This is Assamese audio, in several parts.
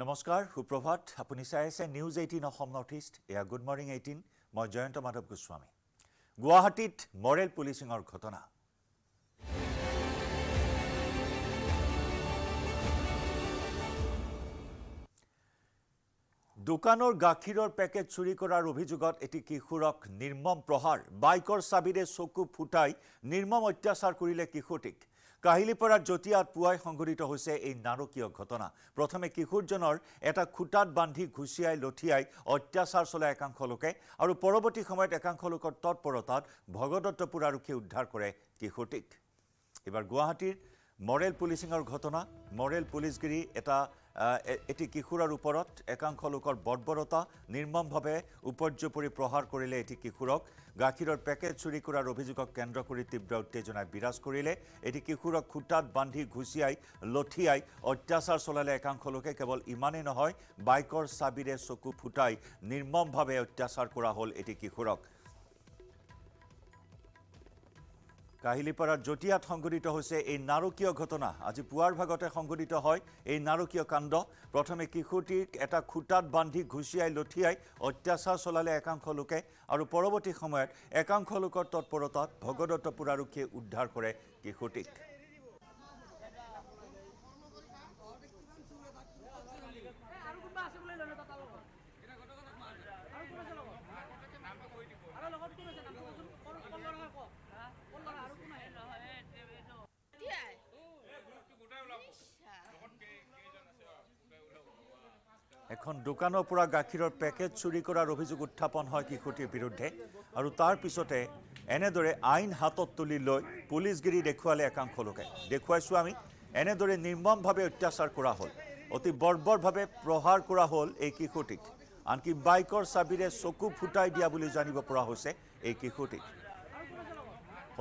নমস্কাৰ সুপ্ৰভাত আপুনি চাই আছে নিউজ 18 অসম নৰ্থ ইষ্ট এয়া গুড মৰ্নিং 18 মই জয়ন্ত মাধৱ গোস্বামী গুৱাহাটীত মৰেল পুলিচিঙৰ ঘটনা দোকানৰ গাখীৰৰ পেকেট চুৰি কৰাৰ অভিযোগত এটি কিশোৰক নিৰ্মম প্ৰহাৰ বাইকৰ চাবিৰে চকু ফুটাই নিৰ্মম অত্যাচাৰ কৰিলে কিশোৰটিক কাহিলিপাৰাৰ জটিয়াত পুৱাই সংঘটিত হৈছে এই নাৰকীয় ঘটনা প্ৰথমে কিশোৰজনৰ এটা খুটাত বান্ধি ঘুচিয়াই লঠিয়াই অত্যাচাৰ চলাই একাংশ লোকে আৰু পৰৱৰ্তী সময়ত একাংশ লোকৰ তৎপৰতাত ভগদত্তপুৰ আৰক্ষীয়ে উদ্ধাৰ কৰে কিশোৰটিক এবাৰ গুৱাহাটীৰ মৰেল পুলিচিঙৰ ঘটনা মৰেল পুলিচগিৰি এটি কিশোৰৰ ওপৰত একাংশ লোকৰ বৰ্বৰতা নিৰ্মমভাৱে উপৰ্যুপৰি প্ৰহাৰ কৰিলে এটি কিশোৰক গাখীৰৰ পেকেট চুৰি কৰাৰ অভিযোগক কেন্দ্ৰ কৰি তীব্ৰ উত্তেজনাই বিৰাজ কৰিলে এটি কিশোৰক খুটাত বান্ধি ঘুচিয়াই লঠিয়াই অত্যাচাৰ চলালে একাংশ লোকে কেৱল ইমানেই নহয় বাইকৰ চাবিৰে চকু ফুটাই নিৰ্মমভাৱে অত্যাচাৰ কৰা হ'ল এটি কিশোৰক কাহিলিপাৰাৰ জটিয়াত সংঘটিত হৈছে এই নাৰকীয় ঘটনা আজি পুৱাৰ ভাগতে সংঘটিত হয় এই নাৰকীয় কাণ্ড প্ৰথমে কিশোৰটিক এটা খুটাত বান্ধি ঘুচিয়াই লঠিয়াই অত্যাচাৰ চলালে একাংশ লোকে আৰু পৰৱৰ্তী সময়ত একাংশ লোকৰ তৎপৰতাত ভগদত্তপুৰ আৰক্ষীয়ে উদ্ধাৰ কৰে কিশোৰটিক এখন দোকানৰ পৰা গাখীৰৰ পেকেট চুৰি কৰাৰ অভিযোগ উত্থাপন হয় কিশোৰটিৰ বিৰুদ্ধে আৰু তাৰ পিছতে এনেদৰে আইন হাতত তুলি লৈ পুলিচগিৰি দেখুৱালে একাংশ লোকে দেখুৱাইছো আমি এনেদৰে নিৰ্মমভাৱে অত্যাচাৰ কৰা হ'ল অতি বৰ্বৰভাৱে প্ৰহাৰ কৰা হ'ল এই কিশোৰটিক আনকি বাইকৰ চাবিৰে চকু ফুটাই দিয়া বুলি জানিব পৰা হৈছে এই কিশোৰটিক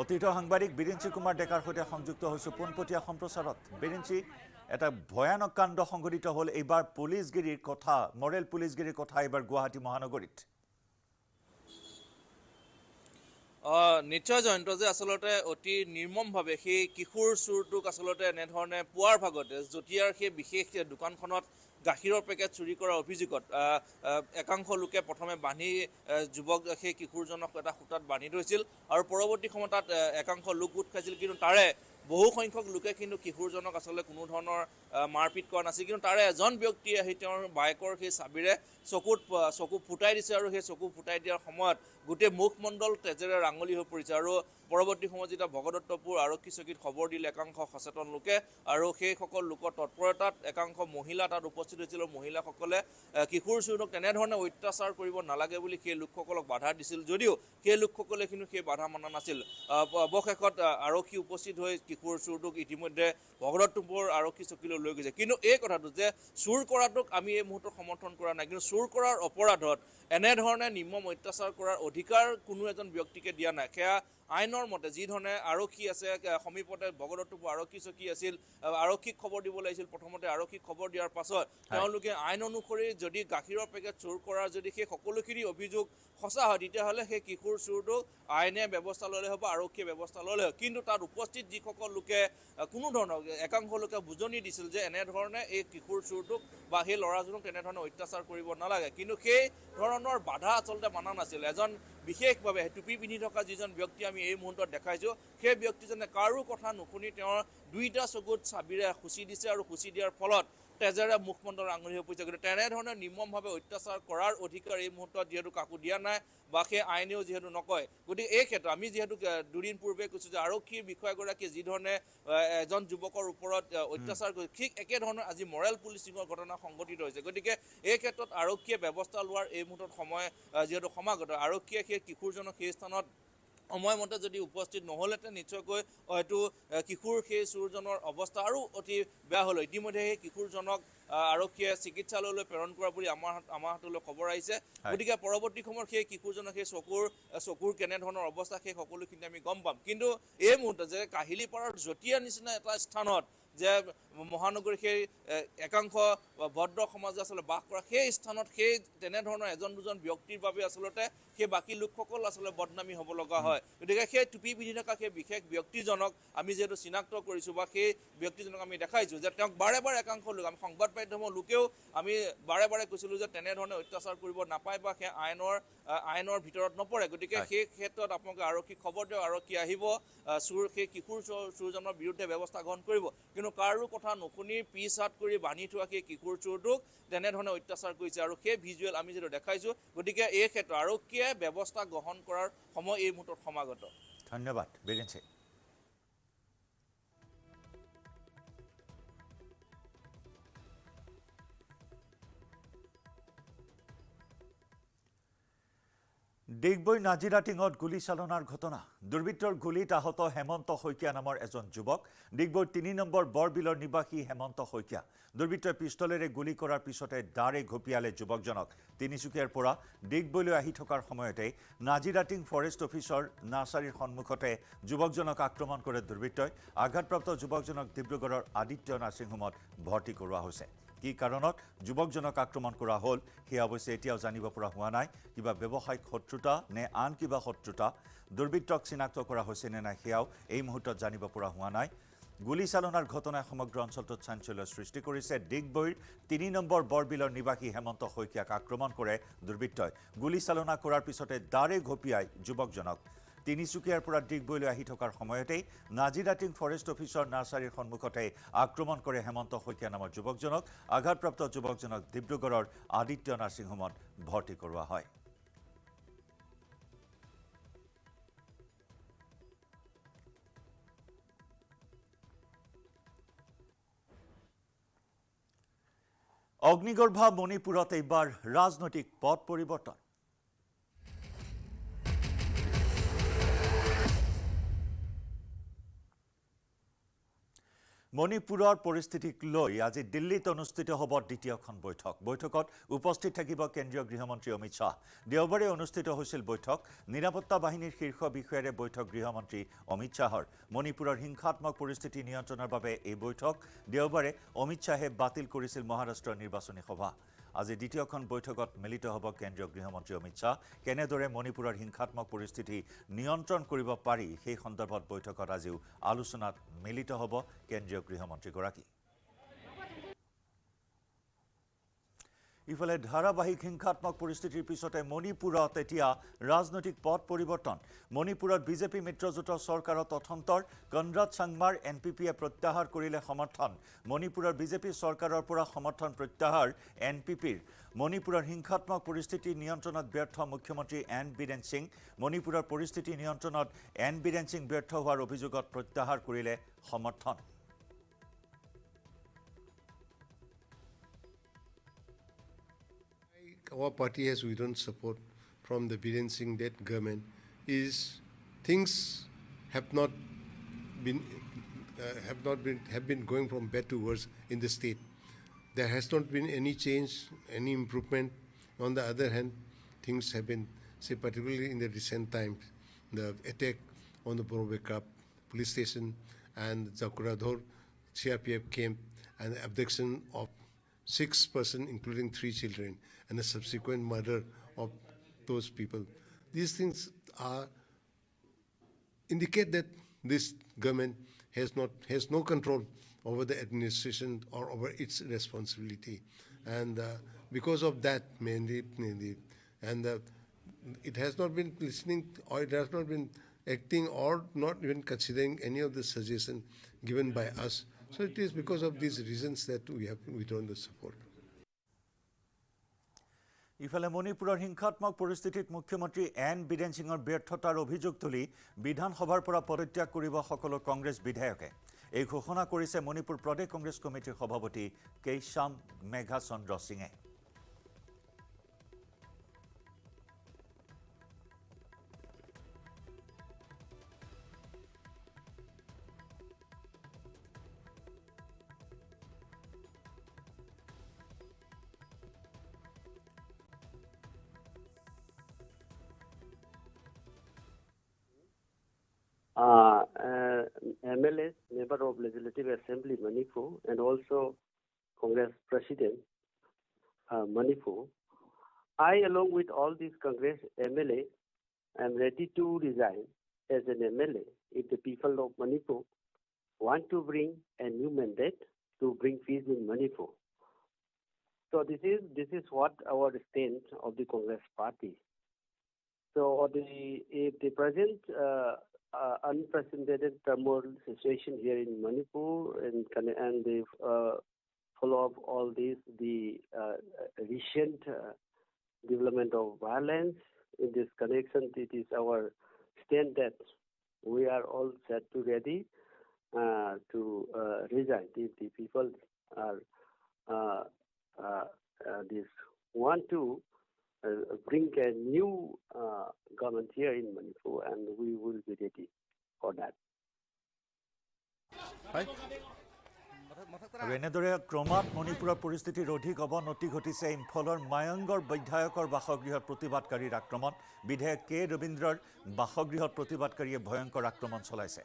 অতীত সাংবাদিক বিৰিঞ্চি কুমাৰ ডেকাৰ সৈতে সংযুক্ত হৈছোঁ পোনপটীয়া সম্প্ৰচাৰত বিৰিঞ্চি এটা ভয়ানক কাণ্ড সংঘটিত হ'ল এইবাৰ পুলিচগিৰিৰ কথা মৰেল পুলিচগিৰিৰ কথা এইবাৰ গুৱাহাটী মহানগৰীত নিশ্চয় জয়ন্ত যে আচলতে অতি নিৰ্মমভাৱে সেই কিশোৰ চোৰটোক আচলতে এনেধৰণে পুৱাৰ ভাগতে জটিয়াৰ সেই বিশেষ দোকানখনত গাখীৰৰ পেকেট চুৰি কৰাৰ অভিযোগত একাংশ লোকে প্ৰথমে বান্ধি যুৱক সেই কিশোৰজনক এটা খুটাত বান্ধি থৈছিল আৰু পৰৱৰ্তী সময়ত তাত একাংশ লোক গোট খাইছিল কিন্তু তাৰে বহু সংখ্যক লোকে কিন্তু কিশোৰজনক আচলতে কোনো ধৰণৰ মাৰপিট কৰা নাছিল কিন্তু তাৰে এজন ব্যক্তিয়ে আহি তেওঁৰ বাইকৰ সেই চাবিৰে চকু ফুটাই দিছে আৰু সেই চকু ফুটাই দিয়াৰ সময়ত গোটেই মুখমণ্ডল তেজেৰে ৰাঙলী হৈ পৰিছে আৰু পৰৱৰ্তী সময়ত যেতিয়া ভগদত্তপুৰ আৰক্ষী চকীত খবৰ দিলে একাংশ সচেতন লোকে আৰু সেইসকল লোকৰ তৎপৰতাত একাংশ মহিলা তাত উপস্থিত হৈছিল মহিলাসকলে কিশোৰ চোৰক তেনেধৰণে অত্যাচাৰ কৰিব নালাগে বুলি সেই লোকসকলক বাধা দিছিল যদিও সেই লোকসকলে কিন্তু সেই বাধা মানা নাছিল অৱশেষত আৰক্ষী উপস্থিত হৈ কিশোৰ চোৰটোক ইতিমধ্যে ভগদত্তপুৰ আৰক্ষী চকীলৈ লৈ গৈছে কিন্তু এই কথাটো যে চুৰ কৰাটোক আমি এই মুহূৰ্তত সমৰ্থন কৰা নাই কিন্তু চুৰ কৰাৰ অপৰাধত এনেধৰণে নিৰ্মম অত্যাচাৰ কৰাৰ অধিকাৰ কোনো এজন ব্যক্তিকে দিয়া নাই সেয়া আইনৰ মতে যি ধৰণে আৰক্ষী আছে সমীপতে ভগদত্তপুৰ আৰক্ষী চকী আছিল আৰক্ষীক খবৰ দিব লাগিছিল প্ৰথমতে আৰক্ষীক খবৰ দিয়াৰ পাছত তেওঁলোকে আইন অনুসৰি যদি গাখীৰৰ পেকেট চুৰ কৰাৰ যদি সেই সকলোখিনি অভিযোগ সঁচা হয় তেতিয়াহ'লে সেই কিশোৰ চোৰটোক আইনে ব্যৱস্থা ল'লে হ'ব আৰক্ষীয়ে ব্যৱস্থা ল'লে হ'ব কিন্তু তাত উপস্থিত যিসকল লোকে কোনো ধৰণৰ একাংশ লোকে বুজনি দিছিল যে এনেধৰণে এই কিশোৰ চোৰটোক বা সেই ল'ৰাজনক তেনেধৰণে অত্যাচাৰ কৰিব নালাগে কিন্তু সেই ধৰণৰ বাধা আচলতে মানা নাছিল এজন বিশেষভাৱে টুপি পিন্ধি থকা যিজন ব্যক্তি আমি এই মুহূৰ্তত দেখাইছোঁ সেই ব্যক্তিজনে কাৰো কথা নুশুনি তেওঁৰ দুইটা চকুত চাবিৰে খুচি দিছে আৰু খুচি দিয়াৰ ফলত তেজেৰে মুখমণ্ডল আঙুলি হৈ পৰিছে কিন্তু তেনেধৰণে নিৰ্মমভাৱে অত্যাচাৰ কৰাৰ অধিকাৰ এই মুহূৰ্তত যিহেতু কাকো দিয়া নাই বা সেই আইনেও যিহেতু নকয় গতিকে এই ক্ষেত্ৰত আমি যিহেতু দুদিন পূৰ্বে কৈছোঁ যে আৰক্ষীৰ বিষয়াগৰাকীয়ে যিধৰণে এজন যুৱকৰ ওপৰত অত্যাচাৰ কৰি ঠিক একেধৰণৰ আজি মৰেল পুলিচিঙৰ ঘটনা সংঘটিত হৈছে গতিকে এই ক্ষেত্ৰত আৰক্ষীয়ে ব্যৱস্থা লোৱাৰ এই মুহূৰ্তত সময় যিহেতু সমাগত আৰক্ষীয়ে সেই কিশোৰজনক সেই স্থানত সময়মতে যদি উপস্থিত নহ'লহেঁতেন নিশ্চয়কৈ হয়তো কিশোৰ সেই চোৰজনৰ অৱস্থা আৰু অতি বেয়া হ'ল ইতিমধ্যে সেই কিশোৰজনক আৰক্ষীয়ে চিকিৎসালয়লৈ প্ৰেৰণ কৰা বুলি আমাৰ হাতলৈ খবৰ আহিছে গতিকে পৰৱৰ্তী সময়ত সেই কিশোৰজনক সেই চকুৰ কেনেধৰণৰ অৱস্থা সেই সকলোখিনি আমি গম পাম কিন্তু এই মুহূৰ্তত যে কাহিলিপাৰাৰ জটিয়া নিচিনা এটা স্থানত যে মহানগৰীৰ সেই একাংশ ভদ্ৰ সমাজে আচলতে বাস কৰা সেই স্থানত সেই তেনেধৰণৰ এজন দুজন ব্যক্তিৰ বাবে আচলতে সেই বাকী লোকসকল আচলতে বদনামী হ'ব লগা হয়। গতিকে সেই টুপি পিন্ধি থকা সেই বিশেষ ব্যক্তিজনক আমি যিহেতু চিনাক্ত কৰিছোঁ বা সেই ব্যক্তিজনক আমি দেখাইছোঁ যে তেওঁক বাৰে বাৰে একাংশ লোক আমি সংবাদ মাধ্যমৰ লোকেও আমি বাৰে বাৰে কৈছিলোঁ যে তেনেধৰণে অত্যাচাৰ কৰিব নাপায় বা সেই আইনৰ ভিতৰত নপৰে। গতিকে সেই ক্ষেত্ৰত আপোনালোকে আৰক্ষীক খবৰ দিয়ক, আৰক্ষী আহিব, সেই কিশোৰ চোৰজনৰ বিৰুদ্ধে ব্যৱস্থা গ্ৰহণ কৰিব। কিন্তু কাৰো কথা নুশুনি পিছ হাত কৰি বান্ধি থোৱা সেই কিশোৰ চোৰটোক তেনেধৰণে অত্যাচাৰ কৰিছে আৰু সেই ভিজুৱেল আমি যিটো দেখাইছোঁ। গতিকে এই ক্ষেত্ৰত আৰক্ষীয়ে ব্যৱস্থা গ্ৰহণ কৰাৰ সময় এই মুহূৰ্তত সমাগত। ধন্যবাদ বীৰেন সিং। ডিগবৈ নাজিৰাটিঙত গুলীচালনাৰ ঘটনা। দুৰ্বৃত্তৰ গুলীত আহত হেমন্ত শইকীয়া নামৰ এজন যুৱক। ডিগবৈৰ ৩ নম্বৰ বৰবিলৰ নিবাসী হেমন্ত শইকীয়া। দুৰ্বৃত্তই পিষ্টলেৰে গুলী কৰাৰ পিছতে দাৰে ঘপিয়ালে যুৱকজনক। তিনিচুকীয়াৰ পৰা ডিগবৈলৈ আহি থকাৰ সময়তে নাজিৰাটিং ফৰেষ্ট অফিচৰ নাৰ্চাৰীৰ সন্মুখতে যুৱকজনক আক্ৰমণ কৰে দুৰ্বৃত্তই। আঘাতপ্ৰাপ্ত যুৱকজনক ডিব্ৰুগড়ৰ আদিত্য নাৰ্ছিং হোমত ভৰ্তি কৰোৱা হৈছে। কি কাৰণত যুৱকজনক আক্ৰমণ কৰা হ'ল সেয়া অৱশ্যে এতিয়াও জানিব পৰা হোৱা নাই। কিবা ব্যৱসায়িক শত্ৰুতা নে আন কিবা শত্ৰুতা, দুৰ্বৃত্তক চিনাক্ত কৰা হৈছে নে নাই সেয়াও এই মুহূৰ্তত জানিব পৰা হোৱা নাই। গুলীচালনাৰ ঘটনাই সমগ্ৰ অঞ্চলটোত চাঞ্চল্যৰ সৃষ্টি কৰিছে। ডিগবৈৰ ৩ নম্বৰ বৰবিলৰ নিবাসী হেমন্ত শইকীয়াক আক্ৰমণ কৰে দুৰ্বৃত্তই। গুলীচালনা কৰাৰ পিছতে দাৰে ঘপিয়াই যুৱকজনক। তিনিচুকীয়াৰ পৰা ডিগবৈলৈ আহি থকাৰ সময়তেই নাজিৰাটিং ফৰেষ্ট অফিচৰ নাৰ্চাৰীৰ সন্মুখতে আক্ৰমণ কৰে হেমন্ত শইকীয়া নামৰ যুৱকজনক। আঘাতপ্ৰাপ্ত যুৱকজনক ডিব্ৰুগড়ৰ আদিত্য নাৰ্ছিং হোমত ভৰ্তি কৰোৱা হয়। অগ্নিগৰ্ভা মণিপুৰত এইবাৰ ৰাজনৈতিক পথ পৰিৱৰ্তন। মণিপুৰৰ পৰিস্থিতিক লৈ আজি দিল্লীত অনুষ্ঠিত হ'ব দ্বিতীয়খন বৈঠক। বৈঠকত উপস্থিত থাকিব কেন্দ্ৰীয় গৃহমন্ত্ৰী অমিত শ্বাহ। দেওবাৰে অনুষ্ঠিত হৈছিল বৈঠক। নিৰাপত্তা বাহিনীৰ শীৰ্ষ বিষয়াৰে বৈঠক গৃহমন্ত্ৰী অমিত শ্বাহৰ। মণিপুৰৰ হিংসাত্মক পৰিস্থিতি নিয়ন্ত্ৰণৰ বাবে এই বৈঠক। দেওবাৰে অমিত শ্বাহে বাতিল কৰিছিল মহাৰাষ্ট্ৰৰ নিৰ্বাচনী সভা। আজি দ্বিতীয়খন বৈঠকত মিলিত হ'ব কেন্দ্ৰীয় গৃহমন্ত্ৰী অমিত শ্বাহ। কেনেদৰে মণিপুৰৰ হিংসাত্মক পৰিস্থিতি নিয়ন্ত্ৰণ কৰিব পাৰি সেই সন্দৰ্ভত বৈঠকত আজিও আলোচনাত মিলিত হ'ব কেন্দ্ৰীয় গৃহমন্ত্ৰীগৰাকী। ইফালে ধাৰাবাহিক হিংসাত্মক পৰিস্থিতিৰ পিছতে মণিপুৰত এতিয়া ৰাজনৈতিক পথ পৰিৱৰ্তন। মণিপুৰত বিজেপি মিত্ৰজোঁটৰ চৰকাৰত অথন্তৰ কনৰাড চাংমাৰ NPPয়ে প্ৰত্যাহাৰ কৰিলে সমৰ্থন। মণিপুৰৰ বিজেপি চৰকাৰৰ পৰা সমৰ্থন প্ৰত্যাহাৰ NPPৰ। মণিপুৰৰ হিংসাত্মক পৰিস্থিতি নিয়ন্ত্ৰণত ব্যৰ্থ মুখ্যমন্ত্ৰী এন বীৰেন সিং। মণিপুৰৰ পৰিস্থিতি নিয়ন্ত্ৰণত এন বীৰেন সিং ব্যৰ্থ হোৱাৰ অভিযোগত প্ৰত্যাহাৰ কৰিলে সমৰ্থন। Our party has withdrawn support from the Biren Singh led government is things have been going from bad to worse in the state. There has not been any change, any improvement. On the other hand, things have been, say, particularly in the recent times, the attack on the Borobeka police station and Zakuradhor CRPF camp and the abduction of 6 persons, including 3 children, and the subsequent murder of those people. These things indicate that this government has no control over the administration or over its responsibility, and because of that, mainly, and it has not been listening, or it has not been acting, or not even considering any of the suggestions given by us. So it is because of these reasons that we have withdrawn the support. ইফালে মণিপুৰৰ হিংসাত্মক পৰিস্থিতিত মুখ্যমন্ত্ৰী এন বীৰেন সিঙৰ ব্যৰ্থতাৰ অভিযোগ তুলি বিধানসভাৰ পৰা পদত্যাগ কৰিব সকলো কংগ্ৰেছ বিধায়কে। এই ঘোষণা কৰিছে মণিপুৰ প্ৰদেশ কংগ্ৰেছ কমিটিৰ সভাপতি কেইশ্যাম মেঘাচন্দ্ৰ সিঙে। MLAs, Member of Legislative Assembly, Manipur, and also Congress President, Manipur, I, along with all these Congress MLA, am ready to resign as an MLA if the people of Manipur want to bring a new mandate to bring peace in Manipur. So this is what our stand of the Congress Party. So if the present unprecedented turmoil situation here in Manipur and the follow up all this, the recent development of violence in this connection, it is our stand that we are all set to ready to resign if the people are this want to bring a new government here in Manipur, and we will be ready for that. আৰু এনেদৰে ক্ৰমাৎ মণিপুৰৰ পৰিস্থিতিৰ অধিক অৱনতি ঘটিছে ইম্ফলৰ মায়াংগৰ বিধায়কৰ বাসগৃহত প্ৰতিবাদকাৰীৰ আক্ৰমণ বিধায়ক কে ৰবীন্দ্ৰৰ বাসগৃহত প্ৰতিবাদকাৰীয়ে ভয়ংকৰ আক্ৰমণ চলাইছে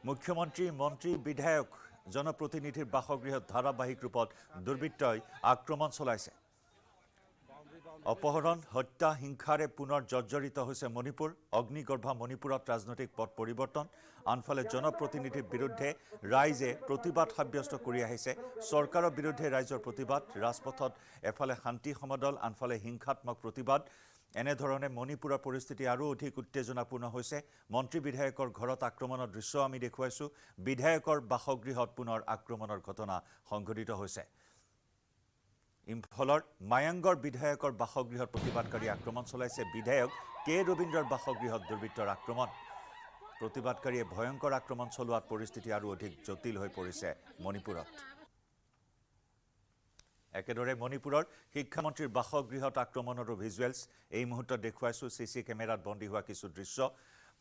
মুখ্যমন্ত্ৰী মন্ত্ৰী বিধায়ক জনপ্ৰতিনিধিৰ বাসগৃহত ধাৰাবাহিক ৰূপত দুৰ্বৃত্তই আক্ৰমণ চলাইছে অপহৰণ হত্যা হিংসাৰে পুনৰ জৰ্জৰিত হৈছে মণিপুৰ অগ্নিগৰ্ভা মণিপুৰত ৰাজনৈতিক পথ পৰিৱৰ্তন আনফালে জনপ্ৰতিনিধিৰ বিৰুদ্ধে ৰাইজে প্ৰতিবাদ সাব্যস্ত কৰি আহিছে চৰকাৰৰ বিৰুদ্ধে ৰাইজৰ প্ৰতিবাদ ৰাজপথত এফালে শান্তি সমদল আনফালে হিংসাত্মক প্ৰতিবাদ এনেধৰণে মণিপুৰৰ পৰিস্থিতি আৰু অধিক উত্তেজনাপূৰ্ণ হৈছে মন্ত্ৰী বিধায়কৰ ঘৰত আক্ৰমণৰ দৃশ্য আমি দেখুৱাইছো বিধায়কৰ বাসগৃহত পুনৰ আক্ৰমণৰ ঘটনা সংঘটিত হৈছে ইম্ফলৰ মায়াংগৰ বিধায়কৰ বাসগৃহত প্ৰতিবাদকাৰী আক্ৰমণ চলাইছে বিধায়ক কে ৰবীন্দ্ৰৰ বাসগৃহত দুৰ্বৃত্তৰ আক্ৰমণ প্ৰতিবাদকাৰীয়ে ভয়ংকৰ আক্ৰমণ চলোৱাত পৰিস্থিতি আৰু অধিক জটিল হৈ পৰিছে মণিপুৰত একেদৰে মণিপুৰৰ শিক্ষামন্ত্ৰীৰ বাসগৃহত আক্ৰমণৰ ভিজুৱেলছ এই মুহূৰ্তত দেখুৱাইছো সিসি কেমেৰাত বন্দী হোৱা কিছু দৃশ্য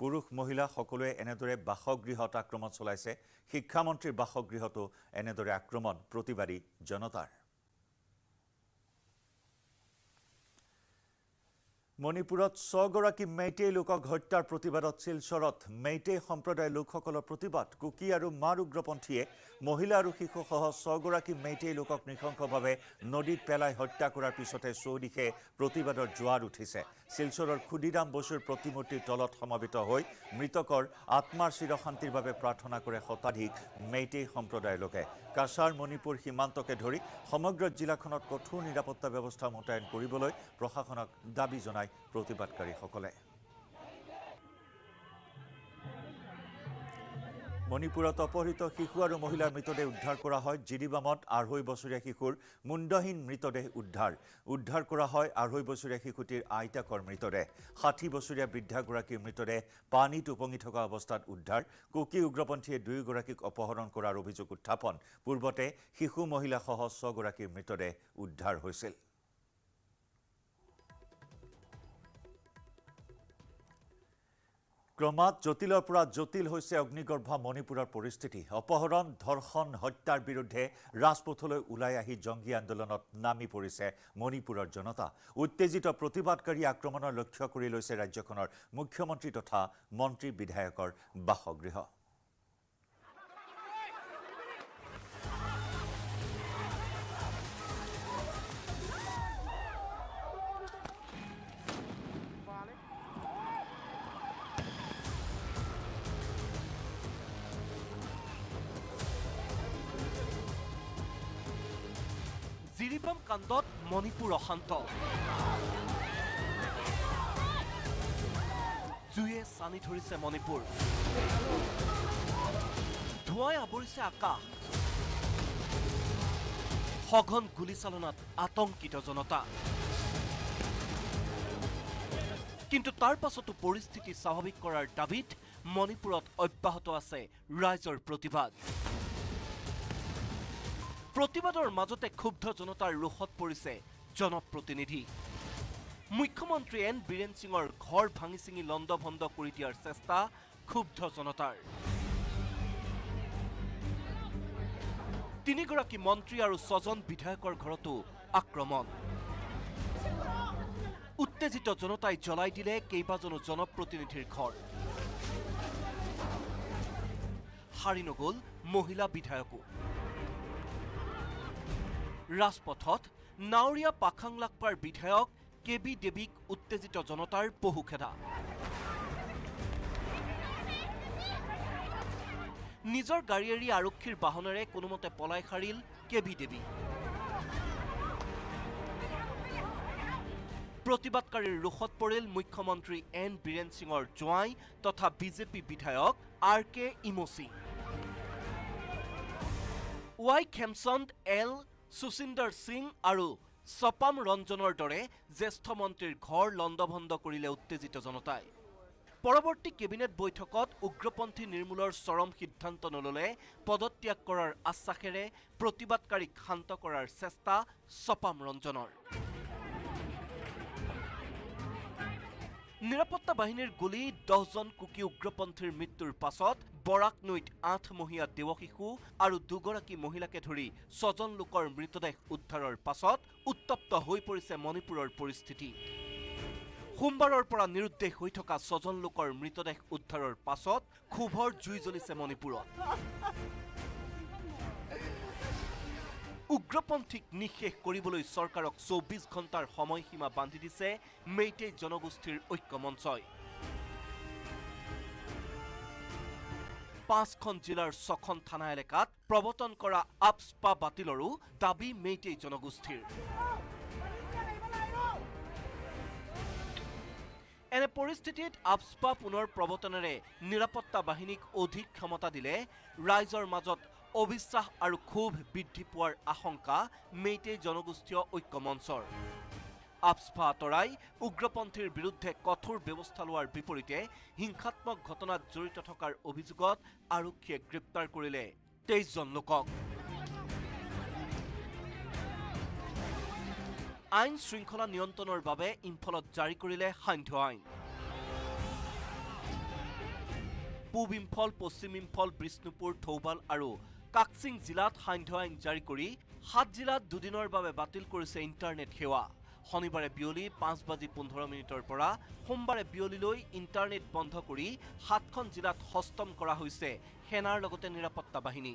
পুৰুষ মহিলা সকলোৱে এনেদৰে বাসগৃহত আক্ৰমণ চলাইছে শিক্ষামন্ত্ৰীৰ বাসগৃহতো এনেদৰে আক্ৰমণ প্ৰতিবাদী জনতাৰ মণিপুৰত 6 গৰাকী মেইটেই লোকক হত্যাৰ প্ৰতিবাদত শিলচৰত মেইটেই সম্প্ৰদায়ৰ লোকসকলৰ প্ৰতিবাদ কুকি আৰু মাৰ উগ্ৰপন্থীয়ে মহিলা আৰু শিশুসহ 6 গৰাকী মেইটেই লোকক নৃশংসভাৱে নদীত পেলাই হত্যা কৰাৰ পিছতে চৌদিশে প্ৰতিবাদৰ জোৱাৰ উঠিছে শিলচৰৰ খুদিৰাম বসুৰ প্ৰতিমূৰ্তিৰ তলত সমবেত হৈ মৃতকৰ আত্মাৰ চিৰশান্তিৰ বাবে প্ৰাৰ্থনা কৰে শতাধিক মেইটেই সম্প্ৰদায়ৰ লোকে কাছাৰ মণিপুৰ সীমান্তকে ধৰি সমগ্ৰ জিলাখনত কঠোৰ নিৰাপত্তা ব্যৱস্থা মোতায়েন কৰিবলৈ প্ৰশাসনক দাবী জনায় প্ৰতিবাদকাৰীসকলে মণিপুৰত অপহৃত শিশু আৰু মহিলাৰ মৃতদেহ উদ্ধাৰ কৰা হয় জিৰিবামত 2.5 বছৰীয়া শিশুৰ মুণ্ডহীন মৃতদেহ উদ্ধাৰ কৰা হয় 2.5 বছৰীয়া শিশুটিৰ আইতাকৰ মৃতদেহ 60 বছৰীয়া বৃদ্ধাগৰাকীৰ মৃতদেহ পানীত উপঙি থকা অৱস্থাত উদ্ধাৰ কুকি উগ্ৰপন্থীয়ে 2 গৰাকীক অপহৰণ কৰাৰ অভিযোগ উত্থাপন পূৰ্বতে শিশু মহিলা সহ 6 গৰাকীৰ মৃতদেহ উদ্ধাৰ হৈছিল ক্ৰমাৎ জটিলৰ পৰা জটিল হৈছে অগ্নিগৰ্ভা মণিপুৰৰ পৰিস্থিতি অপহৰণ ধৰ্ষণ হত্যাৰ বিৰুদ্ধে ৰাজপথলৈ ওলাই আহি জংগী আন্দোলনত নামি পৰিছে মণিপুৰৰ জনতা উত্তেজিত প্ৰতিবাদকাৰী আক্ৰমণৰ লক্ষ্য কৰি লৈছে ৰাজ্যখনৰ মুখ্যমন্ত্ৰী তথা মন্ত্ৰী বিধায়কৰ বাসগৃহ জিৰিবাম কাণ্ডত মণিপুৰ অশান্ত জুয়ে চানি ধৰিছে মণিপুৰ ধোঁৱাই আৱৰিছে আকাশ সঘন গুলীচালনাত আতংকিত জনতা কিন্তু তাৰ পাছতো পৰিস্থিতি স্বাভাৱিক কৰাৰ দাবীত মণিপুৰত অব্যাহত আছে ৰাইজৰ প্ৰতিবাদ প্ৰতিবাদৰ মাজতে ক্ষুব্ধ জনতাৰ ৰোষত পৰিছে জনপ্ৰতিনিধি মুখ্যমন্ত্ৰী এন বীৰেন সিঙৰ ঘৰ ভাঙি চিঙি লণ্ডভণ্ড কৰি দিয়াৰ চেষ্টা ক্ষুব্ধ জনতাৰ তিনিগৰাকী মন্ত্ৰী আৰু 6জন বিধায়কৰ ঘৰতো আক্ৰমণ উত্তেজিত জনতাই জ্বলাই দিলে কেইবাজনো জনপ্ৰতিনিধিৰ ঘৰ হাৰি নগল মহিলা বিধায়কো ৰাজপথত নাওৰীয়া পাখাং লাকপাৰ বিধায়ক কেবি দেৱীক উত্তেজিত জনতাৰ পহুখেদা। নিজৰ গাড়ী এৰি আৰক্ষীৰ বাহনেৰে কোনোমতে পলাই সাৰিল কেবি দেৱী। প্ৰতিবাদকাৰীৰ ৰোষত পৰিল মুখ্যমন্ত্ৰী এন বীৰেন সিঙৰ জোঁৱাই তথা বিজেপি বিধায়ক RK ইমচি। ৱাই খেমচন্দ এল সুচিন্দৰ সিং আৰু ছপাম ৰঞ্জনৰ দৰে জ্যেষ্ঠ মন্ত্ৰীৰ ঘৰ লণ্ডভণ্ড কৰিলে উত্তেজিত জনতাই। পৰৱৰ্তী কেবিনেট বৈঠকত উগ্ৰপন্থী নিৰ্মূলৰ চৰম সিদ্ধান্ত নললে পদত্যাগ কৰাৰ আশ্বাসেৰে প্ৰতিবাদকাৰীক শান্ত কৰাৰ চেষ্টা ছপাম ৰঞ্জনৰ। নিৰাপত্তা বাহিনীৰ গুলী 10জন কুকি উগ্ৰপন্থীৰ মৃত্যুৰ পাছত বৰাক নৈত 8মহীয়া দেৱশিশু আৰু 2গৰাকী মহিলাকে ধৰি 6জন লোকৰ মৃতদেহ উদ্ধাৰৰ পাছত উত্তপ্ত হৈ পৰিছে মণিপুৰৰ পৰিস্থিতি। সোমবাৰৰ পৰা নিৰুদ্দেশ হৈ থকা 6জন লোকৰ মৃতদেহ উদ্ধাৰৰ পাছত ক্ষোভৰ জুই জ্বলিছে মণিপুৰত। উগ্ৰপন্থীক নিঃশেষ কৰিবলৈ চৰকাৰক 24 ঘণ্টাৰ সময়সীমা বান্ধি দিছে মেইটেই জনগোষ্ঠীৰ ঐক্য মঞ্চই। 5খন জিলাৰ 6খন থানা এলেকাত প্ৰৱৰ্তন কৰা আপস্পা বাতিলৰো দাবী মেইটেই জনগোষ্ঠীৰ। এনে পৰিস্থিতিত আপস্পা পুনৰ প্ৰৱৰ্তনেৰে নিৰাপত্তা বাহিনীক অধিক ক্ষমতা দিলে ৰাইজৰ মাজত অবিশ্বাস আৰু ক্ষোভ বৃদ্ধি পোৱাৰ আশংকা মেইটেই জনগোষ্ঠীয় ঐক্য মঞ্চৰ। আপস্পা আঁতৰাই উগ্ৰপন্থীৰ বিৰুদ্ধে কঠোৰ ব্যৱস্থা লোৱাৰ বিপৰীতে হিংসাত্মক ঘটনাত জড়িত থকাৰ অভিযোগত আৰক্ষীয়ে গ্ৰেপ্তাৰ কৰিলে 23জন লোকক। আইন শৃংখলা নিয়ন্ত্ৰণৰ বাবে ইম্ফলত জাৰি কৰিলে সান্ধ্য আইন। পূব ইম্ফল, পশ্চিম ইম্ফল, বিষ্ণুপুৰ, থৌবাল আৰু কাকচিং জিলাত সান্ধ্য আইন জাৰি কৰি 7 জিলাত দুদিনৰ বাবে বাতিল কৰিছে ইণ্টাৰনেট সেৱা। শনিবাৰে বিয়লি 5:15 পৰা সোমবাৰে বিয়লিলৈ ইণ্টাৰনেট বন্ধ কৰি 7খন জিলাত হস্তম কৰা হৈছে সেনাৰ লগতে নিৰাপত্তা বাহিনী।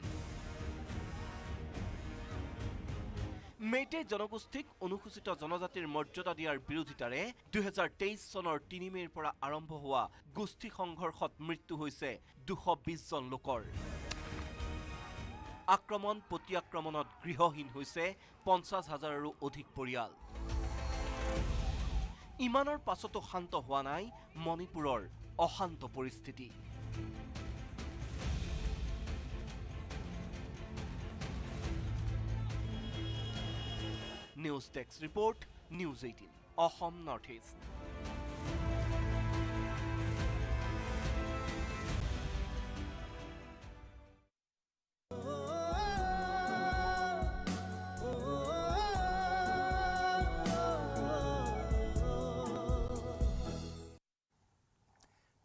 মেইটেই জনগোষ্ঠীক অনুসূচিত জনজাতিৰ মৰ্যাদা দিয়াৰ বিৰোধিতাৰে 2023 চনৰ 3 মে'ৰ পৰা আৰম্ভ হোৱা গোষ্ঠী সংঘৰ্ষত মৃত্যু হৈছে 220জন লোকৰ। আক্ৰমণ প্ৰতি আক্ৰমণত গৃহহীন হৈছে 50,000ৰো অধিক পৰিয়াল। ইমানৰ পাছতো শান্ত হোৱা নাই মণিপুৰৰ অশান্ত পৰিস্থিতি। News desk report, news 18 Assam north east.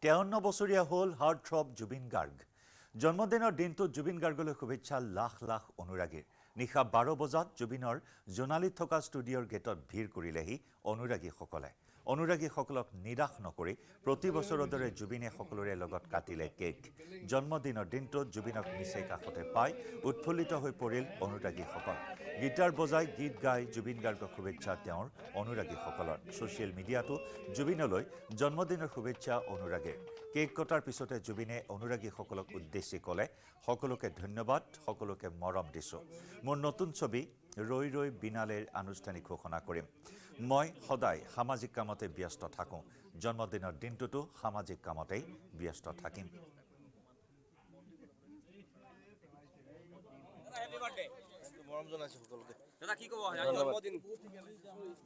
তেৱন্ন বছৰীয়া হ'ল হাৰ্ট থ্ৰব জুবিন গাৰ্গ। জন্মদিনৰ দিনটোত জুবিন গাৰ্গলৈ শুভেচ্ছা লাখ লাখ অনুৰাগীৰ। নিশা 12 বজাত জুবিনৰ জোনালীত থকা ষ্টুডিঅ'ৰ গেটত ভিৰ কৰিলেহি অনুৰাগীসকলে। অনুৰাগীসকলক নিৰাশ নকৰি প্ৰতি বছৰৰ দৰে জুবিনে সকলোৰে লগত কাটিলে কেক। জন্মদিনৰ দিনটোত জুবিনক নিচেই কাষতে পাই উৎফুল্লিত হৈ পৰিল অনুৰাগীসকল। গীটাৰ বজাই গীত গাই জুবিন গাৰ্গক শুভেচ্ছা তেওঁৰ অনুৰাগীসকলৰ। ছ'চিয়েল মিডিয়াতো জুবিনলৈ জন্মদিনৰ শুভেচ্ছা অনুৰাগীৰ। কেক কটাৰ পিছতে জুবিনে অনুৰাগীসকলক উদ্দেশ্যি ক'লে, সকলোকে ধন্যবাদ, সকলোকে মৰম দিছোঁ। মোৰ নতুন ছবি ৰৈ ৰৈ বিনালেৰ আনুষ্ঠানিক ঘোষণা কৰিম। মই সদায় সামাজিক কামতে ব্যস্ত থাকোঁ। জন্মদিনৰ দিনটোতো সামাজিক কামতেই ব্যস্ত থাকিম। মৰম জনাইছোঁ সকলোকে। দাদা কি ক'ব?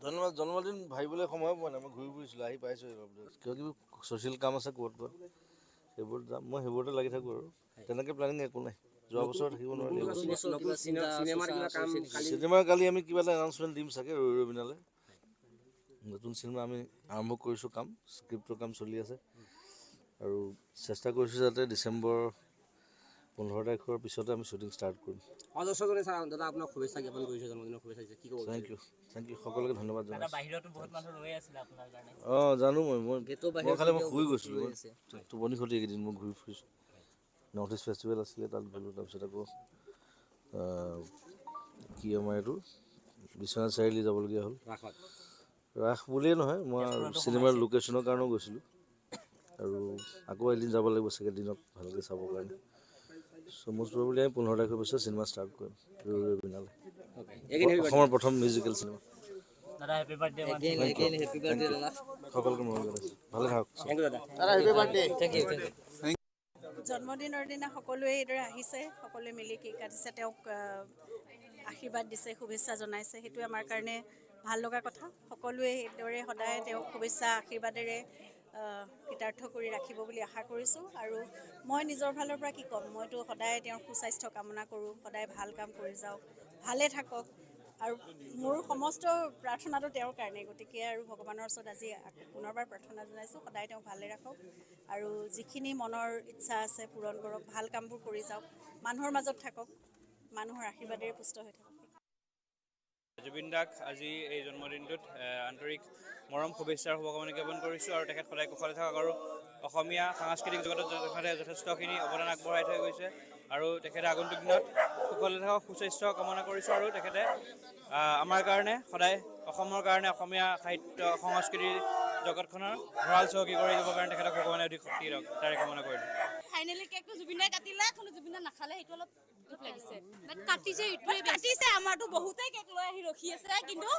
ধন্যবাদ। জন্মদিন ভাবিবলৈ সময় পোৱা নাই। মই ঘূৰি ফুৰিছিলোঁ, আহি পাইছোঁ। কিবা কিবি ছ'চিয়েল কাম আছে ক'ত সেইবোৰ যাম। মই সেইবোৰতে লাগি থাকোঁ আৰু তেনেকৈ প্লেনিং একো নাই। যোৱা বছৰ থাকিব নোৱাৰিলোঁ। চিনেমাৰ কালি আমি কিবা এটা এনাউন্সমেণ্ট দিম চাগে ৰৈ ৰৈ বিনালে। নতুন চিনেমা আমি আৰম্ভ কৰিছোঁ, কাম স্ক্ৰিপ্টৰ কাম চলি আছে আৰু চেষ্টা কৰিছোঁ যাতে ডিচেম্বৰ 15 তাৰিখৰ পিছতে আমি শ্বুটিং ষ্টাৰ্ট কৰিম। দাদা আপোনাক শুভেচ্ছা জ্ঞাপন কৰিছোঁ, জন্মদিনৰ শুভেচ্ছা দিছে, কি ক'ব? থেংক ইউ সকলোকে ধন্যবাদ জনাইছোঁ। বাহিৰতো বহুত মানুহ ৰৈ আছিলে আপোনাৰ কাৰণে। জানো মই খালি শুই গৈছিলোঁ। টোপনি ক্ষতি এইকেইদিন মই ঘূৰি ফুৰিছোঁ। নৰ্থ ইষ্ট ফেষ্টিভেল আছিলে, তাত গ'লোঁ। তাৰপিছত আকৌ কি আমাৰ এইটো বিশ্বনাথ চাৰিআলি যাবলগীয়া হ'ল। ৰাস বুলিয়ে নহয় মই চিনেমাৰ লোকেশ্যনৰ কাৰণেও গৈছিলোঁ আৰু আকৌ এদিন যাব লাগিব ছেকেণ্ড দিনত ভালকৈ চাবৰ কাৰণে চ' মোষ্ট প্ৰবেবলি আমি 15 তাৰিখৰ পিছত চিনেমা ষ্টাৰ্ট কৰিম বিনালে অসমৰ প্ৰথম মিউজিকেল চিনেমা সকলোকে মৰম জনাইছোঁ ভালে থাকক জন্মদিনৰ দিনা সকলোৱে এইদৰে আহিছে, সকলোৱে মিলি কেক কাটিছে, তেওঁক আশীৰ্বাদ দিছে, শুভেচ্ছা জনাইছে। সেইটোৱে আমাৰ কাৰণে ভাল লগা কথা। সকলোৱে এইদৰে সদায় তেওঁক শুভেচ্ছা আশীৰ্বাদেৰে কৃতাৰ্থ কৰি ৰাখিব বুলি আশা কৰিছোঁ। আৰু মই নিজৰ ফালৰ পৰা কি ক'ম, মইতো সদায় তেওঁৰ সুস্বাস্থ্য কামনা কৰোঁ, সদায় ভাল কাম কৰি যাওক, ভালে থাকক। আৰু মোৰ সমস্ত প্ৰাৰ্থনাটো তেওঁৰ কাৰণে, গতিকে আৰু ভগৱানৰ ওচৰত আজি পুনৰবাৰ প্ৰাৰ্থনা জনাইছোঁ, সদায় তেওঁক ভালে ৰাখক আৰু যিখিনি মনৰ ইচ্ছা আছে পূৰণ কৰক, ভাল কামবোৰ কৰি যাওক, মানুহৰ মাজত থাকক, মানুহৰ আশীৰ্বাদেৰে পুষ্ট হৈ থাকক। জুবিন দাক আজি এই জন্মদিনটোত আন্তৰিক মৰম শুভেচ্ছাৰ শুভকামনা জ্ঞাপন কৰিছোঁ আৰু তেখেত সদায় কুশলে থাকক আৰু অসমীয়া সাংস্কৃতিক জগতত তেখেতে যথেষ্টখিনি অৱদান আগবঢ়াই থৈ গৈছে আৰু তেখেতে আগন্তুক দিনত কুশলে থাকক, সুস্বাস্থ্য কামনা কৰিছোঁ আৰু তেখেতে আমাৰ কাৰণে সদায় অসমৰ কাৰণে অসমীয়া সাহিত্য সংস্কৃতিৰ জগতখনৰ ভঁৰাল চহকী কৰি দিবৰ কাৰণে তেখেতক ভগৱানে অধিক শক্তি দিয়ক তাৰে কামনা কৰিলোঁ। ফাইনেলি কেকটো জুবিনে কাটিলে, কোনো জুবিনে নাখালে, সেইটো অলপ দুখ লাগিছে। কাটিছে আমাৰতো বহুতেই কেক লৈ আহি ৰখি আছে, কিন্তু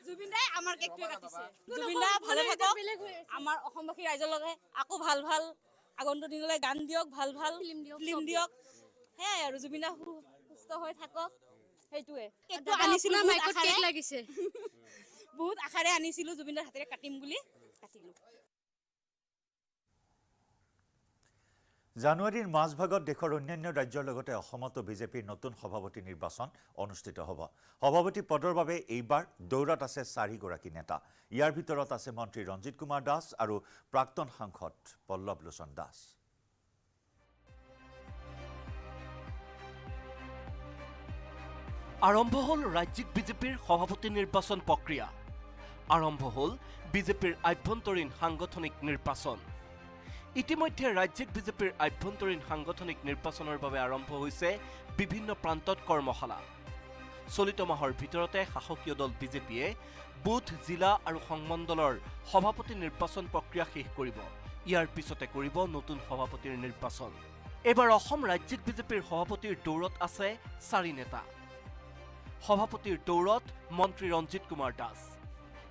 জুবিন দাই আমাৰ কেকটোৱে কাটিছে। জুবিন দা ভালে থাকক, আমাৰ অসমবাসী ৰাইজৰ লগে আকৌ ভাল ভাল আগন্তুক দিনলৈ গান দিয়ক, ভাল ভাল ফিল্ম দিয়ক, সেয়াই আৰু জুবিন দা সুস্থ হৈ থাকক, সেইটোৱে। কেকটো আনিছিলোঁ বহুত আশাৰে আনিছিলোঁ, জুবিন দাৰ হাতেৰে কাটিম বুলি কাটিলোঁ। জানুৱাৰীৰ মাজভাগত দেশৰ অন্যান্য ৰাজ্যৰ লগতে অসমতো বিজেপিৰ নতুন সভাপতি নিৰ্বাচন অনুষ্ঠিত হ'ব। সভাপতি পদৰ বাবে এইবাৰ দৌৰত আছে 4 গৰাকী নেতা। ইয়াৰ ভিতৰত আছে মন্ত্ৰী ৰঞ্জিত কুমাৰ দাস আৰু প্ৰাক্তন সাংসদ পল্লৱ লোচন দাস। আৰম্ভ হ'ল ৰাজ্যিক বিজেপিৰ সভাপতি নিৰ্বাচন প্ৰক্ৰিয়া। আৰম্ভ হ'ল বিজেপিৰ আভ্যন্তৰীণ সাংগঠনিক নিৰ্বাচন। ইতিমধ্যে ৰাজ্যিক বিজেপিৰ আভ্যন্তৰীণ সাংগঠনিক নিৰ্বাচনৰ বাবে আৰম্ভ হৈছে বিভিন্ন প্ৰান্তত কৰ্মশালা। চলিত মাহৰ ভিতৰতে শাসকীয় দল বিজেপিয়ে বুথ, জিলা আৰু সংমণ্ডলৰ সভাপতি নিৰ্বাচন প্ৰক্ৰিয়া শেষ কৰিব। ইয়াৰ পিছতে কৰিব নতুন সভাপতিৰ নিৰ্বাচন। এইবাৰ অসম ৰাজ্যিক বিজেপিৰ সভাপতিৰ দৌৰত আছে 4 নেতা। সভাপতিৰ দৌৰত মন্ত্ৰী ৰঞ্জিত কুমাৰ দাস।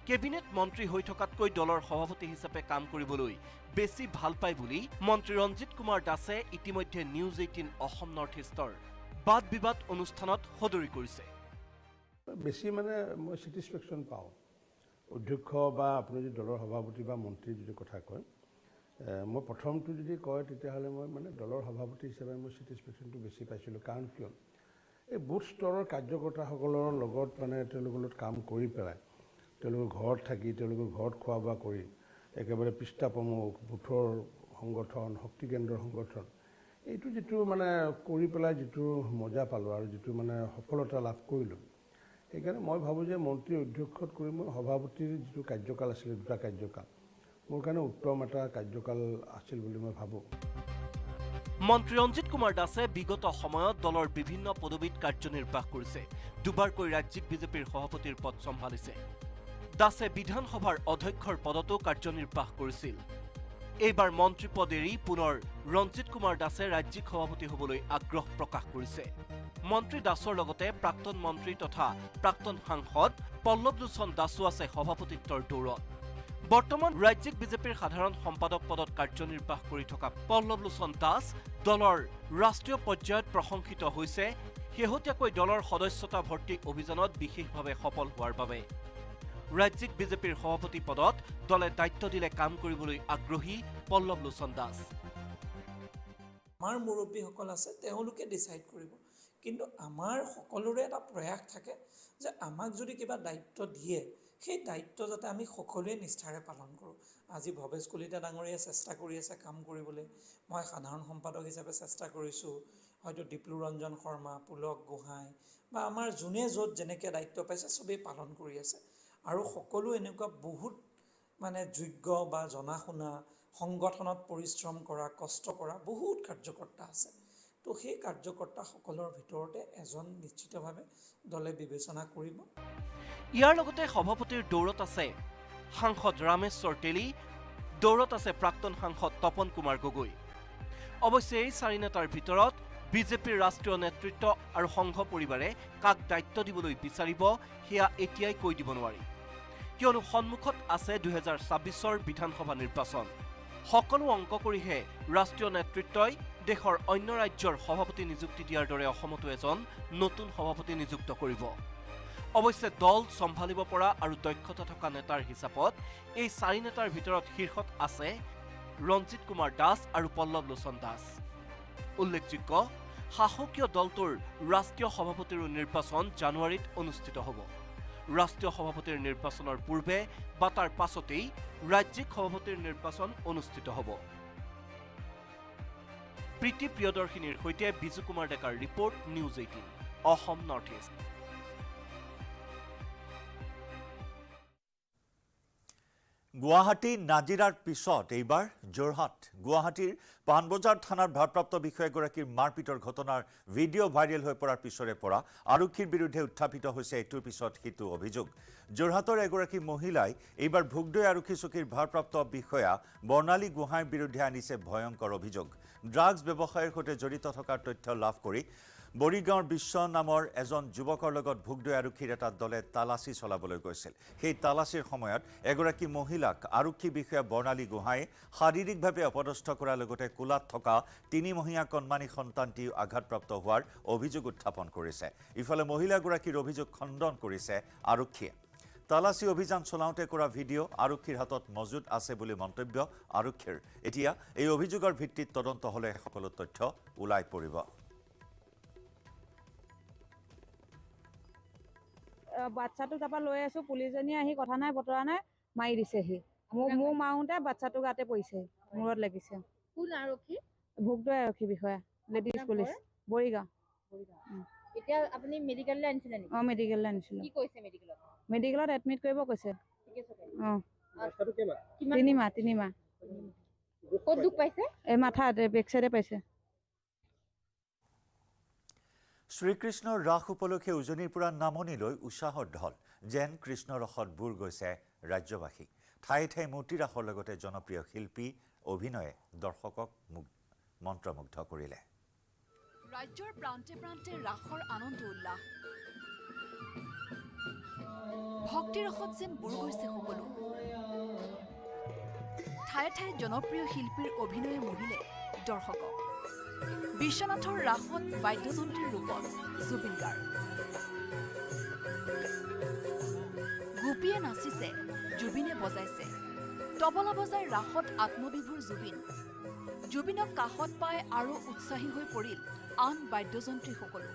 কেবিনেট মন্ত্ৰী হৈ থকাতকৈ দলৰ সভাপতি হিচাপে কাম কৰিবলৈ বেছি ভাল পায় বুলি মন্ত্ৰী ৰঞ্জিত কুমাৰ দাসে ইতিমধ্যে নিউজ 18 অসম নৰ্থ ইষ্টৰ বাদ বিবাদ অনুষ্ঠানত সদৰি কৰিছে। বেছি মানে মই ছেটিছফেকশ্যন পাওঁ অধ্যক্ষ বা আপুনি যদি দলৰ সভাপতি বা মন্ত্ৰী যদি কথা কয়, মই প্ৰথমটো যদি কয় তেতিয়াহ'লে মই মানে দলৰ সভাপতি হিচাপে মই ছেটিছফেকশ্যনটো বেছি পাইছিলোঁ। কাৰণ কিয় এই বুথ স্তৰৰ কাৰ্যকৰ্তাসকলৰ লগত মানে তেওঁলোকৰ লগত কাম কৰি পেলাই তেওঁলোকৰ ঘৰত থাকি তেওঁলোকৰ ঘৰত খোৱা বোৱা কৰি একেবাৰে পৃষ্ঠা প্ৰমুখ বুথৰ সংগঠন, শক্তি কেন্দ্ৰৰ সংগঠন, এইটো যিটো মানে কৰি পেলাই যিটো মজা পালোঁ আৰু যিটো মানে সফলতা লাভ কৰিলোঁ, সেইকাৰণে মই ভাবোঁ যে মন্ত্ৰী অধ্যক্ষত কৰি মই সভাপতিৰ যিটো কাৰ্যকাল আছিলে 2টা কাৰ্যকাল মোৰ কাৰণে উত্তম এটা কাৰ্যকাল আছিল বুলি মই ভাবোঁ। মন্ত্ৰী ৰঞ্জিত কুমাৰ দাসে বিগত সময়ত দলৰ বিভিন্ন পদবীত কাৰ্যনিৰ্বাহ কৰিছে। দুবাৰকৈ ৰাজ্যিক বিজেপিৰ সভাপতিৰ পদ চম্ভালিছে। দাসে বিধানসভাৰ অধ্যক্ষৰ পদতো কাৰ্যনিৰ্বাহ কৰিছিল। এইবাৰ মন্ত্ৰী পদ এৰি পুনৰ ৰঞ্জিত কুমাৰ দাসে ৰাজ্যিক সভাপতি হ'বলৈ আগ্ৰহ প্ৰকাশ কৰিছে। মন্ত্ৰী দাসৰ লগতে প্ৰাক্তন মন্ত্ৰী তথা প্ৰাক্তন সাংসদ পল্লৱ লোচন দাসো আছে সভাপতিত্বৰ দৌৰত। বৰ্তমান ৰাজ্যিক বিজেপিৰ সাধাৰণ সম্পাদক পদত কাৰ্যনিৰ্বাহ কৰি থকা পল্লৱ লোচন দাস দলৰ ৰাষ্ট্ৰীয় পৰ্যায়ত প্ৰশংসিত হৈছে শেহতীয়াকৈ দলৰ সদস্যতা ভৰ্তি অভিযানত বিশেষভাৱে সফল হোৱাৰ বাবে। ৰাজ্যিক বিজেপিৰ সভাপতি পদত দলে দায়িত্ব দিলে কাম কৰিবলৈ আগ্ৰহী পল্লৱ লোচন দাস। আমাৰ মুৰব্বীসকল আছে, তেওঁলোকে ডিচাইড কৰিব, কিন্তু আমাৰ সকলোৰে এটা প্ৰয়াস থাকে যে আমাক যদি কিবা দায়িত্ব দিয়ে সেই দায়িত্ব যাতে আমি সকলোৱে নিষ্ঠাৰে পালন কৰোঁ। আজি ভৱেশ কলিতা ডাঙৰীয়াই চেষ্টা কৰি আছে কাম কৰিবলৈ, মই সাধাৰণ সম্পাদক হিচাপে চেষ্টা কৰিছোঁ, হয়তো দীপ্লু ৰঞ্জন শৰ্মা, পুলক গোহাঁই বা আমাৰ যোনে য'ত যেনেকৈ দায়িত্ব পাইছে চবেই পালন কৰি আছে। আৰু সকলো এনেকুৱা বহুত মানে যোগ্য বা জনা শুনা সংগঠনত পৰিশ্ৰম কৰা, কষ্ট কৰা বহুত কাৰ্যকৰ্তা আছে। তো সেই কাৰ্যকৰ্তাসকলৰ ভিতৰতে এজন নিশ্চিতভাৱে দলে বিবেচনা কৰিব। ইয়াৰ লগতে সভাপতিৰ দৌৰত আছে সাংসদ ৰামেশ্বৰ তেলী, দৌৰত আছে প্ৰাক্তন সাংসদ তপন কুমাৰ গগৈ। অৱশ্যে এই 4 নেতাৰ ভিতৰত বিজেপিৰ ৰাষ্ট্ৰীয় নেতৃত্ব আৰু সংঘ পৰিবাৰে কাক দায়িত্ব দিবলৈ বিচাৰিব সেয়া এতিয়াই কৈ দিব নোৱাৰি, কিয়নো সন্মুখত আছে 2026 বিধানসভা নিৰ্বাচন। সকলো অংক কৰিহে ৰাষ্ট্ৰীয় নেতৃত্বই দেশৰ অন্য ৰাজ্যৰ সভাপতি নিযুক্তি দিয়াৰ দৰে অসমতো এজন নতুন সভাপতি নিযুক্ত কৰিব। অৱশ্যে দল চম্ভালিব পৰা আৰু দক্ষতা থকা নেতাৰ হিচাপত এই 4 নেতাৰ ভিতৰত শীৰ্ষত আছে ৰঞ্জিত কুমাৰ দাস আৰু পল্লৱ লোচন দাস। উল্লেখযোগ্য, শাসকীয় দলটোৰ ৰাষ্ট্ৰীয় সভাপতিৰ নিৰ্বাচন জানুৱাৰীত অনুষ্ঠিত হ'ব। ৰাষ্ট্ৰীয় সভাপতিৰ নিৰ্বাচনৰ পূৰ্বে বা তাৰ পাছতেই ৰাজ্যিক সভাপতিৰ নিৰ্বাচন অনুষ্ঠিত হ'ব। প্ৰীতি প্ৰিয়দৰ্শিনীৰ সৈতে বিজু কুমাৰ ডেকাৰ report, news 18 Assam north east. Guwahati নাজিৰাৰ পিছত এইবাৰ যোৰহাট। গুৱাহাটীৰ পাণবজাৰ থানাৰ ভাৰপ্ৰাপ্ত বিষয়াগৰাকীৰ মাৰপিটৰ ঘটনাৰ ভিডিঅ' ভাইৰেল হৈ পৰাৰ পিছৰে পৰা আৰক্ষীৰ বিৰুদ্ধে উত্থাপিত হৈছে ইটোৰ পিছত সিটো অভিযোগ। যোৰহাটৰ এগৰাকী মহিলাই এইবাৰ ভোগদৈ আৰক্ষী চকীৰ ভাৰপ্ৰাপ্ত বিষয়া বৰ্ণালী গোহাঁইৰ বিৰুদ্ধে আনিছে ভয়ংকৰ অভিযোগ। ড্ৰাগছ ব্যৱসায়ৰ সৈতে জড়িত থকাৰ তথ্য লাভ কৰি বৰিগাঁৱৰ বিশ্ব নামৰ এজন যুৱকৰ লগত ভোগদৈ আৰক্ষীৰ এটা দলে তালাচী চলাবলৈ গৈছিল। সেই তালাচীৰ সময়ত এগৰাকী মহিলাক আৰক্ষী বিষয়া বৰ্ণালী গোহাঁয়ে শাৰীৰিকভাৱে অপদস্থ কৰাৰ লগতে কোলাত থকা 3 মহীয়া কণমানি সন্তানটি আঘাতপ্ৰাপ্ত হোৱাৰ অভিযোগ উত্থাপন কৰিছে। ইফালে মহিলাগৰাকীৰ অভিযোগ খণ্ডন কৰিছে আৰক্ষীয়ে। তালাচী অভিযান চলাওঁতে কৰা ভিডিঅ' আৰক্ষীৰ হাতত মজুত আছে বুলি মন্তব্য আৰক্ষীৰ। এতিয়া এই অভিযোগৰ ভিত্তিত তদন্ত হ'লে সকলো তথ্য ওলাই পৰিব। বাচ্চাটো তাৰপৰা লৈ আছো, পুলিচজনীয়ে আহি কথা নাই বতৰা নাই মাৰি দিছেহি। মোৰ মাৰোঁতে বাচ্চাটো গাতে পৰিছে, মূৰত লাগিছে। কোন আৰক্ষী? ভোগদৈ আৰক্ষী বিষয়া, লেডিজ পুলিচ, বৰিগাঁও। এতিয়া আপুনি মেডিকেললৈ আনিছিলে নেকি? মেডিকেললৈ আনিছিলোঁ। কি কৈছে মেডিকেলত? মেডিকেলত এডমিট কৰিব কৈছে। বাচ্চাটো কেইমাহ? 3 মাহ। ক'ত দুখ পাইছে? এই মাথাত, বেক চাইডে পাইছে। শ্ৰীকৃষ্ণৰ ৰাস উপলক্ষে উজনিৰ পৰা নামনিলৈ উৎসাহৰ ঢল। যেন কৃষ্ণ ৰসত বুৰ গৈছে ৰাজ্যবাসী। ঠায়ে ঠায়ে মূৰ্তি ৰাসৰ লগতে জনপ্ৰিয় শিল্পী অভিনয়ে দৰ্শকক মন্ত্ৰমুগ্ধ কৰিলে। ৰাজ্যৰ প্ৰান্তে প্ৰান্তে ৰাসৰ আনন্দ উল্লাস। ভক্তি ৰসত যেন বুৰ গৈছে সকলো। ঠায়ে ঠায়ে জনপ্ৰিয় শিল্পীৰ অভিনয়ে মোহিলে দৰ্শকক। বিশ্বনাথৰ ৰাসত বাদ্যযন্ত্ৰীৰ ৰূপত জুবিন গাৰ্গ। গোপীয়ে নাচিছে, জুবিনে বজাইছে। তবলা বজাই ৰাসত আত্মবিভোৰ জুবিন। জুবিনক কাষত পাই আৰু উৎসাহী হৈ পৰিল আন বাদ্যযন্ত্ৰীসকলো।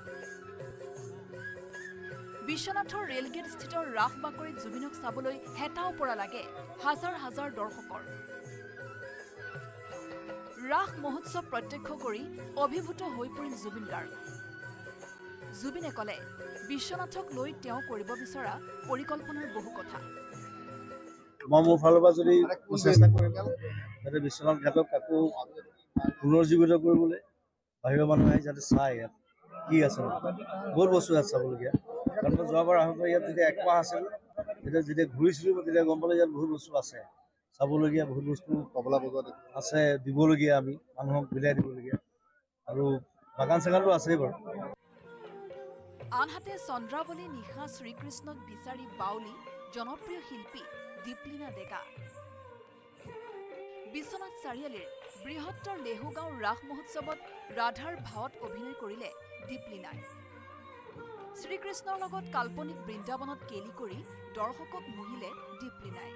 বিশ্বনাথৰ ৰেলগেট স্থিত ৰাস বাকৰিত জুবিনক চাবলৈ হেতাও পৰা লাগে হাজাৰ হাজাৰ দৰ্শকৰ। ৰাস মহোৎসৱ প্ৰত্যক্ষ কৰি অভিভূত হৈ পৰিল জুবিন গাৰ্গ। জুবিনে ক'লে, বিশ্বনাথক লৈ তেওঁ কৰিব বিচৰা পৰিকল্পনাৰ বহু কথা। মই মোৰ ফালৰ পৰা যদি চেষ্টা কৰিম যাতে বিশ্বনাথ ঘাটক আকৌ পুনৰুজ্জীৱিত কৰিবলৈ বাহিৰৰ মানুহ আহি যাতে চাই ইয়াত কি আছে। বহুত বস্তু ইয়াত চাবলগীয়া। কাৰণ মই যোৱাবাৰ আহোঁতে ইয়াত যেতিয়া 1 মাহ আছিল, যেতিয়া ঘূৰিছিলোঁ তেতিয়া গম পালোঁ ইয়াত বহুত বস্তু আছে চাবলগীয়া, বহুত বস্তু তবলা বজোৱা আছে দিবলগীয়া, আমি মানুহক বিলাই দিবলগীয়া, আৰু বাগান চাগানটো আছেই বাৰু। আনহাতে চন্দ্ৰাৱলী নিশা শ্ৰীকৃষ্ণক বিচাৰি বাউলী জনপ্ৰিয় শিল্পী দীপলীনা ডেকা। বিশ্বনাথ চাৰিআলিৰ বৃহত্তৰ লেহুগাঁও ৰাস মহোৎসৱত ৰাধাৰ ভাৱত অভিনয় কৰিলে দীপলীনাই। শ্ৰীকৃষ্ণৰ লগত কাল্পনিক বৃন্দাবনত কেলি কৰি দৰ্শকক মোহিলে দীপলীনাই।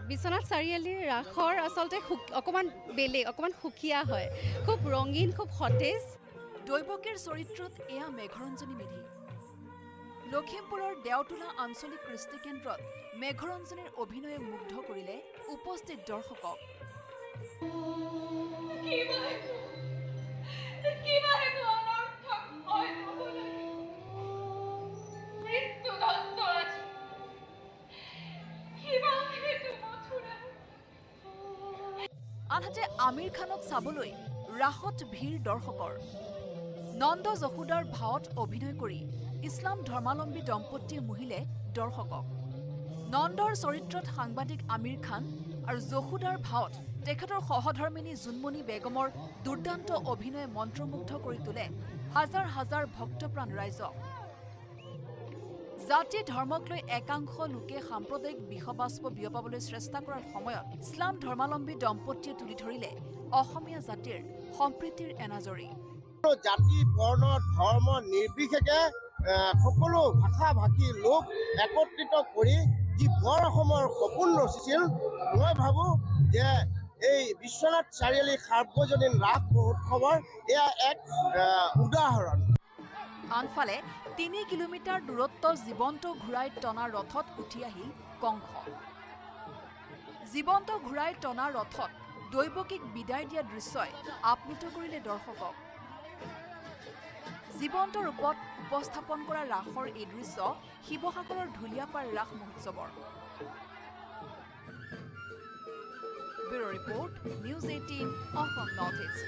বিশ্বনাথ চাৰিআলিৰ ৰাসৰ আচলতে অকণমান বেলেগ, অকণমান সুকীয়া হয়, খুব ৰঙীন, খুব সতেজ। দৈৱকীৰ চৰিত্ৰত এয়া মেঘৰঞ্জনী মেধি। লখিমপুৰৰ দেওতোলা আঞ্চলিক কৃষ্টি কেন্দ্ৰত মেঘৰঞ্জনীৰ অভিনয়ে মুগ্ধ কৰিলে উপস্থিত দৰ্শকক। আনহাতে আমিৰ খানক চাবলৈ ৰাসত ভিৰ দৰ্শকৰ। নন্দ যশোদাৰ ভাৱত অভিনয় কৰি ইছলাম ধৰ্মাৱলম্বী দম্পতীয়ে মোহিলে দৰ্শকক। নন্দৰ চৰিত্ৰত সাংবাদিক আমিৰ খান আৰু যশোদাৰ ভাৱত তেখেতৰ সহধৰ্মিনী জোনমণি বেগমৰ দুৰ্দান্ত অভিনয়ে মন্ত্ৰমুগ্ধ কৰি তোলে হাজাৰ হাজাৰ ভক্তপ্ৰাণ ৰাইজক। জাতি ধৰ্মক লৈ একাংশ লোকে সাম্প্ৰদায়িক বিষবাষ্প বিয়পাবলৈ চেষ্টা কৰাৰ সময়ত ইছলাম ধৰ্মাৱলম্বী দম্পতীয়ে তুলি ধৰিলে অসমীয়া জাতিৰ সম্প্ৰীতিৰ এনাজৰী। জাতি বৰ্ণ ধৰ্ম নিৰ্বিশেষে সকলো ভাষা ভাষী লোক একত্ৰিত কৰি যি বৰ অসমৰ সপোন ৰচিছিল, মই ভাবোঁ যে এই বিশ্বনাথ চাৰিআলি সাৰ্বজনীন ৰাস মহোৎসৱৰ এয়া এক উদাহৰণ। আনফালে ৩ কিলোমিটাৰ দূৰত্ব জীৱন্ত ঘোঁৰাই টনা ৰথত উঠি আহিল কংস। জীৱন্ত ঘোঁৰাই টনা ৰথত দৈৱকীক বিদায় দিয়া দৃশ্যই আপ্লুত কৰিলে দৰ্শকক। জীৱন্ত ৰূপত উপস্থাপন কৰা ৰাসৰ এই দৃশ্য শিৱসাগৰৰ ঢুলীয়াপাৰ ৰাস মহোৎসৱৰ। Bureau report, news 18 Assam north east.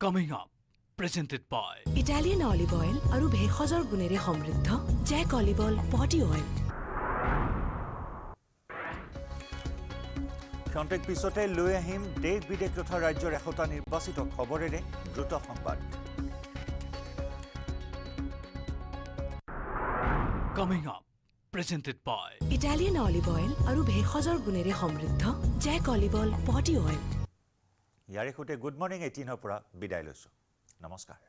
Coming up, presented by Italian olive oil আৰু ভেষজৰ গুণেৰে সমৃদ্ধ Jake olive oil body oil. ক্ষন্তেক পিছতে লৈ আহিম দেশ বিদেশ তথা ৰাজ্যৰ 100টা নিৰ্বাচিত খবৰেৰে দ্ৰুত সংবাদ। Coming up, presented by Italian olive oil আৰু ভেষজৰ গুণেৰে সমৃদ্ধ Jake olive oil body oil. ইয়াৰে সৈতে গুড মৰ্ণিং 18ৰ পৰা বিদায় লৈছোঁ। নমস্কাৰ।